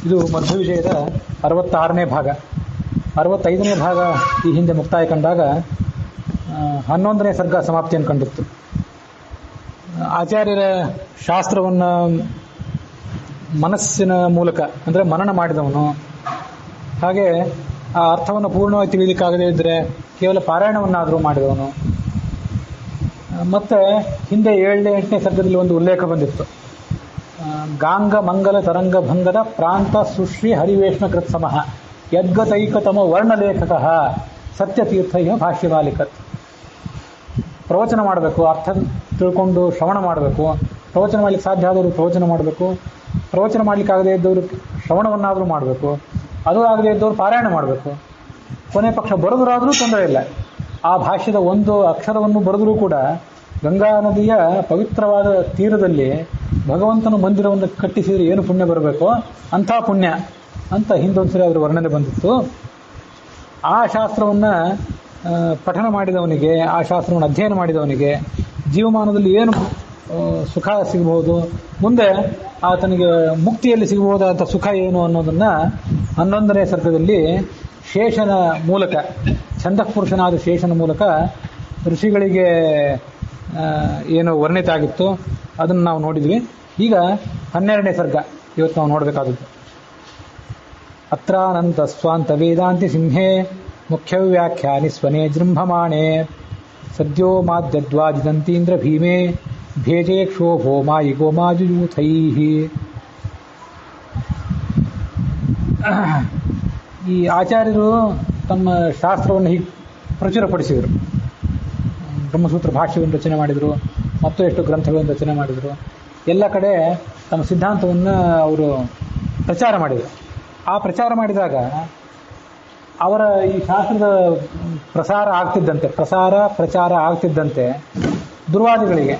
ಇದು ಮಧ್ವ ವಿಜಯದ 66ನೇ ಭಾಗ. 65ನೇ ಭಾಗ ಈ ಹಿಂದೆ ಮುಕ್ತಾಯ ಕಂಡಾಗ 11ನೇ ಸರ್ಗ ಸಮಾಪ್ತಿಯನ್ನು ಕಂಡಿತ್ತು. ಆಚಾರ್ಯರ ಶಾಸ್ತ್ರವನ್ನು ಮನಸ್ಸಿನ ಮೂಲಕ ಅಂದರೆ ಮನನ ಮಾಡಿದವನು, ಹಾಗೆ ಆ ಅರ್ಥವನ್ನು ಪೂರ್ಣವಾಗಿ ತಿಳಿಯಲಿಕ್ಕಾಗದೇ ಇದ್ದರೆ ಕೇವಲ ಪಾರಾಯಣವನ್ನಾದರೂ ಮಾಡಿದವನು. ಮತ್ತು ಹಿಂದೆ 7ನೇ 8ನೇ ಸರ್ಗದಲ್ಲಿ ಒಂದು ಉಲ್ಲೇಖ ಬಂದಿತ್ತು. ಗಾಂಗ ಮಂಗಲ ತರಂಗ ಭಂಗದ ಪ್ರಾಂತ ಸುಶ್ರೀ ಹರಿವೇಶ್ಮ ಕೃತ್ಸಮಃ ಯದ್ಗತೈಕತಮ ವರ್ಣಲೇಖಕ ಸತ್ಯತೀರ್ಥ ಭಾಷ್ಯಮಾಲಿಕತ್. ಪ್ರವಚನ ಮಾಡಬೇಕು, ಅರ್ಥ ತಿಳ್ಕೊಂಡು ಶ್ರವಣ ಮಾಡಬೇಕು. ಪ್ರವಚನ ಮಾಡಲಿಕ್ಕೆ ಸಾಧ್ಯ ಆದವರು ಪ್ರವಚನ ಮಾಡಬೇಕು. ಪ್ರವಚನ ಮಾಡಲಿಕ್ಕಾಗದೇ ಇದ್ದವರು ಶ್ರವಣವನ್ನಾದರೂ ಮಾಡಬೇಕು. ಅದು ಆಗದೇ ಇದ್ದವರು ಪಾರಾಯಣ ಮಾಡಬೇಕು. ಕೊನೆ ಪಕ್ಷ ಬರೆದರಾದರೂ ತೊಂದರೆ ಇಲ್ಲ. ಆ ಭಾಷ್ಯದ ಒಂದು ಅಕ್ಷರವನ್ನು ಬರೆದರೂ ಕೂಡ ಗಂಗಾ ನದಿಯ ಪವಿತ್ರವಾದ ತೀರದಲ್ಲಿ ಭಗವಂತನ ಮಂದಿರವನ್ನು ಕಟ್ಟಿಸಿದರೆ ಏನು ಪುಣ್ಯ ಬರಬೇಕು, ಅಂಥ ಪುಣ್ಯ ಅಂತ ಹಿಂದೊಂದ್ಸರಿ ಅದರ ವರ್ಣನೆ ಬಂದಿತ್ತು. ಆ ಶಾಸ್ತ್ರವನ್ನು ಪಠನ ಮಾಡಿದವನಿಗೆ, ಆ ಶಾಸ್ತ್ರವನ್ನು ಅಧ್ಯಯನ ಮಾಡಿದವನಿಗೆ ಜೀವಮಾನದಲ್ಲಿ ಏನು ಸುಖ ಸಿಗಬಹುದು, ಮುಂದೆ ಆತನಿಗೆ ಮುಕ್ತಿಯಲ್ಲಿ ಸಿಗಬಹುದಾದ ಸುಖ ಏನು ಅನ್ನೋದನ್ನು 11ನೇ ಸರ್ಗದಲ್ಲಿ ಶೇಷನ ಮೂಲಕ, ಛಂದಃಪುರುಷನಾದ ಶೇಷನ ಮೂಲಕ ಋಷಿಗಳಿಗೆ ಏನು ವರ್ಣಿತ ಆಗಿತ್ತು ಅದನ್ನು ನಾವು ನೋಡಿದ್ವಿ. ಈಗ 12ನೇ ಸರ್ಗ ಇವತ್ತು ನಾವು ನೋಡಬೇಕಾದದ್ದು. ಅತ್ರಾನಂತ ಸ್ವಾಂತ ವೇದಾಂತಿ ಸಿಂಹೇ ಮುಖ್ಯ ವ್ಯಾಖ್ಯಾನಿ ಸ್ವನೇ ಜೃಂಭಮಾಣೆ ಸದ್ಯೋ ಮಾದ್ಯದ್ವಾಜಿದಂತೀಂದ್ರ ಭೀಮೆ ಭೇಜೇ ಕ್ಷೋಭೋ ಮಾಯಿ ಗೋಮಾಜುಯೂಥೈ. ಈ ಆಚಾರ್ಯರು ತಮ್ಮ ಶಾಸ್ತ್ರವನ್ನು ಹೀಗೆ ಪ್ರಚುರಪಡಿಸಿದರು. ಬ್ರಹ್ಮಸೂತ್ರ ಭಾಷ್ಯವನ್ನು ರಚನೆ ಮಾಡಿದರು, ಮತ್ತು ಎಷ್ಟು ಗ್ರಂಥಗಳನ್ನು ರಚನೆ ಮಾಡಿದರು. ಎಲ್ಲ ಕಡೆ ತಮ್ಮ ಸಿದ್ಧಾಂತವನ್ನು ಅವರು ಪ್ರಚಾರ ಮಾಡಿದರು. ಆ ಪ್ರಚಾರ ಮಾಡಿದಾಗ ಅವರ ಈ ಶಾಸ್ತ್ರದ ಪ್ರಚಾರ ಆಗ್ತಿದ್ದಂತೆ ದುರ್ವಾದಿಗಳಿಗೆ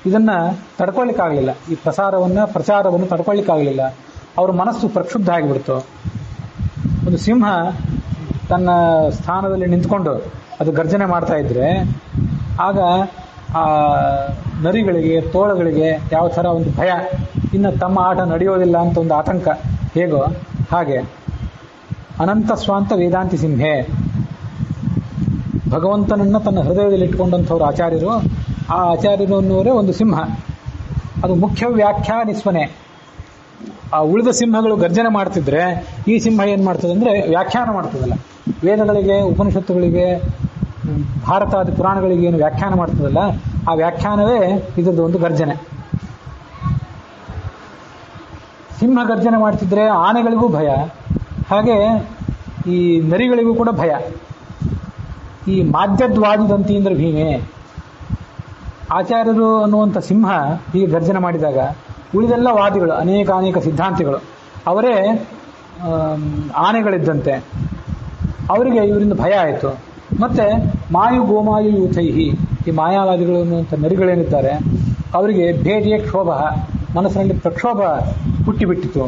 ಇದನ್ನು ತಡ್ಕೊಳ್ಳಿಕ್ಕಾಗಲಿಲ್ಲ. ಈ ಪ್ರಚಾರವನ್ನು ತಡ್ಕೊಳ್ಳಿಕ್ಕಾಗಲಿಲ್ಲ. ಅವ್ರ ಮನಸ್ಸು ಪ್ರಕ್ಷುಬ್ಧ ಆಗಿಬಿಡ್ತು. ಒಂದು ಸಿಂಹ ತನ್ನ ಸ್ಥಾನದಲ್ಲಿ ನಿಂತ್ಕೊಂಡು ಅದು ಗರ್ಜನೆ ಮಾಡ್ತಾ ಇದ್ರೆ ಆಗ ಆ ನರಿಗಳಿಗೆ, ತೋಳಗಳಿಗೆ ಯಾವ ಥರ ಒಂದು ಭಯ, ಇನ್ನು ತಮ್ಮ ಆಟ ನಡೆಯೋದಿಲ್ಲ ಅಂತ ಒಂದು ಆತಂಕ ಹೇಗೋ ಹಾಗೆ ಅನಂತ ಸ್ವಾಂತ ವೇದಾಂತಿ ಸಿಂಹೆ, ಭಗವಂತನನ್ನು ತನ್ನ ಹೃದಯದಲ್ಲಿ ಇಟ್ಕೊಂಡಂಥವ್ರು ಆಚಾರ್ಯರು. ಆ ಆಚಾರ್ಯರು ಅನ್ನುವರೇ ಒಂದು ಸಿಂಹ. ಅದು ಮುಖ್ಯ ವ್ಯಾಖ್ಯಾನಿಸ್ವನೆ. ಆ ಉಳಿದ ಸಿಂಹಗಳು ಗರ್ಜನೆ ಮಾಡ್ತಿದ್ರೆ ಈ ಸಿಂಹ ಏನು ಮಾಡ್ತದೆ ಅಂದರೆ ವ್ಯಾಖ್ಯಾನ ಮಾಡ್ತದಲ್ಲ, ವೇದಗಳಿಗೆ, ಉಪನಿಷತ್ತುಗಳಿಗೆ, ಭಾರತಾದಿ ಪುರಾಣಗಳಿಗೆ ಏನು ವ್ಯಾಖ್ಯಾನ ಮಾಡ್ತದಲ್ಲ, ಆ ವ್ಯಾಖ್ಯಾನವೇ ಇದರದ್ದು ಒಂದು ಗರ್ಜನೆ. ಸಿಂಹ ಗರ್ಜನೆ ಮಾಡ್ತಿದ್ರೆ ಆನೆಗಳಿಗೂ ಭಯ, ಹಾಗೆ ಈ ನರಿಗಳಿಗೂ ಕೂಡ ಭಯ. ಈ ಮಾದ್ಯದ್ವಾದಿದಂತೀಂದ್ರ ಭೀಮೆ, ಆಚಾರ್ಯರು ಅನ್ನುವಂಥ ಸಿಂಹ ಹೀಗೆ ಗರ್ಜನೆ ಮಾಡಿದಾಗ ಉಳಿದೆಲ್ಲ ವಾದಿಗಳು, ಅನೇಕ ಸಿದ್ಧಾಂತಿಗಳು ಅವರೇ ಆನೆಗಳಿದ್ದಂತೆ. ಅವರಿಗೆ ಇವರಿಂದ ಭಯ ಆಯಿತು. ಮತ್ತು ಮಾಯು ಗೋಮಾಯು ಯೂಥೈಹಿ, ಈ ಮಾಯಾವಾದಿಗಳು ಅನ್ನುವಂಥ ನರಿಗಳೇನಿದ್ದಾರೆ ಅವರಿಗೆ ಭೇದಿಯ ಕ್ಷೋಭ, ಮನಸ್ಸಿನಲ್ಲಿ ಪ್ರಕ್ಷೋಭ ಹುಟ್ಟಿಬಿಟ್ಟಿತು.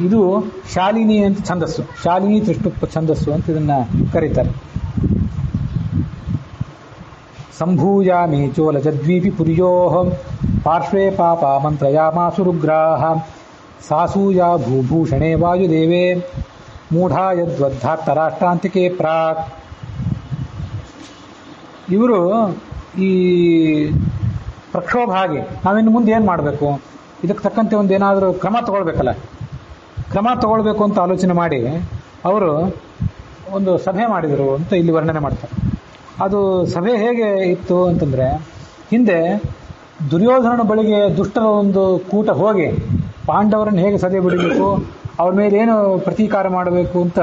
ಇದು ಶಾಲಿನಿ ಅಂತ ಛಂದಸ್ಸು, ಶಾಲಿನಿ ತ್ರಿಷ್ಟುಪ್ತ ಛಂದಸ್ಸು ಅಂತ ಇದನ್ನು ಕರೀತಾರೆ. ಸಂಭೂಯಾಮಿ ಚೋಲಜದ್ವೀಪಿ ಪುರ್ಯೋ ಪಾರ್ಶ್ವೇ ಪಾಪ ಮಂತ್ರಯಾಮಾಸುರುಗ್ರಾಹ ಸಾಸೂಯಾ ಭೂಭೂಷಣೆ ವಾಯುದೇವೇ ಮೂಢಾ ಯದ್ವದ್ಧಾತ್ತರಾಷ್ಟ್ರಾಂತಿಕೆ ಪ್ರಾಕ್. ಇವರು ಈ ಪ್ರಕ್ಷೋಭ ಆಗಿ ನಾವಿನ್ನು ಮುಂದೆ ಏನು ಮಾಡಬೇಕು, ಇದಕ್ಕೆ ತಕ್ಕಂತೆ ಒಂದು ಏನಾದರೂ ಕ್ರಮ ತಗೊಳ್ಬೇಕು ಅಂತ ಆಲೋಚನೆ ಮಾಡಿ ಅವರು ಒಂದು ಸಭೆ ಮಾಡಿದರು ಅಂತ ಇಲ್ಲಿ ವರ್ಣನೆ ಮಾಡ್ತಾರೆ. ಅದು ಸಭೆ ಹೇಗೆ ಇತ್ತು ಅಂತಂದರೆ, ಹಿಂದೆ ದುರ್ಯೋಧನನ ಬಳಿಗೆ ದುಷ್ಟರ ಒಂದು ಕೂಟ ಹೋಗಿ ಪಾಂಡವರನ್ನು ಹೇಗೆ ಸದೆ ಬಿಡಬೇಕು, ಅವ್ರ ಮೇಲೆ ಏನು ಪ್ರತೀಕಾರ ಮಾಡಬೇಕು ಅಂತ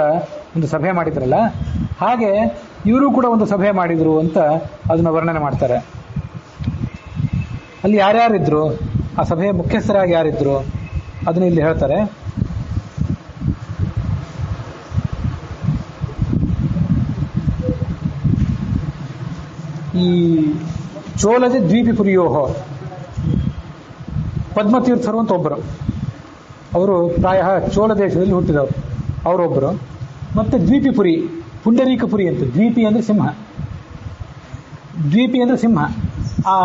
ಒಂದು ಸಭೆ ಮಾಡಿದ್ರಲ್ಲ, ಹಾಗೆ ಇವರು ಕೂಡ ಒಂದು ಸಭೆ ಮಾಡಿದರು ಅಂತ ಅದನ್ನು ವರ್ಣನೆ ಮಾಡ್ತಾರೆ. ಅಲ್ಲಿ ಯಾರ್ಯಾರಿದ್ರು, ಆ ಸಭೆಯ ಮುಖ್ಯಸ್ಥರಾಗಿ ಯಾರಿದ್ರು ಅದನ್ನು ಇಲ್ಲಿ ಹೇಳ್ತಾರೆ. ಈ ಚೋಲಜ ದ್ವೀಪಿ ಪುರಿಯೋಹೋ ಪದ್ಮತೀರ್ಥರು ಅಂತ ಒಬ್ಬರು, ಅವರು ಪ್ರಾಯ ಚೋಳ ದೇಶದಲ್ಲಿ ಹುಟ್ಟಿದವರು, ಅವರೊಬ್ಬರು. ಮತ್ತು ದ್ವೀಪಿಪುರಿ, ಪುಂಡರೀಕಪುರಿ ಅಂತ, ದ್ವೀಪಿ ಅಂದರೆ ಸಿಂಹ, ಆ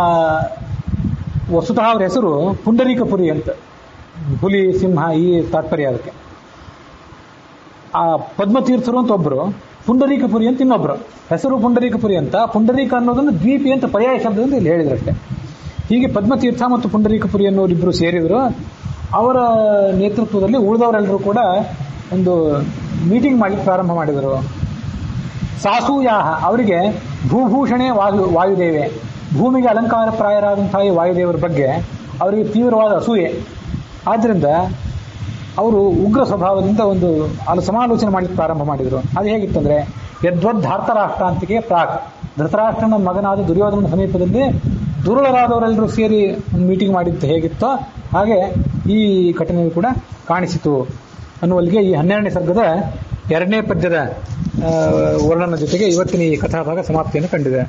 ವಸ್ತುತಃ ಅವ್ರ ಹೆಸರು ಪುಂಡರೀಕಪುರಿ ಅಂತ, ಹುಲಿ ಸಿಂಹ ಈ ತಾತ್ಪರ್ಯ ಅದಕ್ಕೆ. ಆ ಪದ್ಮತೀರ್ಥರು ಅಂತ ಒಬ್ರು, ಪುಂಡರೀಕಪುರಿ ಅಂತ ಇನ್ನೊಬ್ರು. ಹೆಸರು ಪುಂಡರೀಕಪುರಿ ಅಂತ, ಪುಂಡರೀಕ ಅನ್ನೋದನ್ನು ದ್ವೀಪಿ ಅಂತ ಪರ್ಯಾಯ ಶಬ್ದದಿಂದ ಇಲ್ಲಿ ಹೇಳಿದ್ರಷ್ಟೇ. ಹೀಗೆ ಪದ್ಮತೀರ್ಥ ಮತ್ತು ಪುಂಡರೀಕಪುರಿ ಅನ್ನೋರಿಬ್ಬರು ಸೇರಿದರು. ಅವರ ನೇತೃತ್ವದಲ್ಲಿ ಉಳಿದವರೆಲ್ಲರೂ ಕೂಡ ಒಂದು ಮೀಟಿಂಗ್ ಮಾಡಲಿಕ್ಕೆ ಪ್ರಾರಂಭ ಮಾಡಿದರು. ಸಾಸೂಯಾಹ, ಅವರಿಗೆ ಭೂಭೂಷಣೆ ವಾಯುದೇವೆ, ಭೂಮಿಗೆ ಅಲಂಕಾರ ಪ್ರಾಯರಾದಂತಹ ಈ ವಾಯುದೇವರ ಬಗ್ಗೆ ಅವರಿಗೆ ತೀವ್ರವಾದ ಅಸೂಯೆ. ಆದ್ದರಿಂದ ಅವರು ಉಗ್ರ ಸ್ವಭಾವದಿಂದ ಒಂದು ಸಮಾಲೋಚನೆ ಮಾಡಲಿಕ್ಕೆ ಪ್ರಾರಂಭ ಮಾಡಿದರು. ಅದು ಹೇಗಿತ್ತಂದ್ರೆ, ಯದ್ವದ್ ಧಾರ್ತರಾಷ್ಟ್ರಾಂತಿಗೆ ಪ್ರಾಕ್, ಧೃತರಾಷ್ಟ್ರನ ಮಗನಾದ ದುರ್ಯೋಧನ ಸಮೀಪದಲ್ಲಿ ದುರುಳರಾದವರೆಲ್ಲರೂ ಸೇರಿ ಒಂದು ಮೀಟಿಂಗ್ ಮಾಡಿದ್ದು ಹೇಗಿತ್ತೋ ಹಾಗೆ ಈ ಘಟನೆಯು ಕೂಡ ಕಾಣಿಸಿತು ಅನ್ನುವಲ್ಲಿಗೆ ಈ 12ನೇ ಸರ್ಗದ 2ನೇ ಪದ್ಯದ ವರ್ಣನ ಜೊತೆಗೆ ಇವತ್ತಿನ ಈ ಕಥಾಭಾಗ ಸಮಾಪ್ತಿಯನ್ನು ಕಂಡಿದೆ.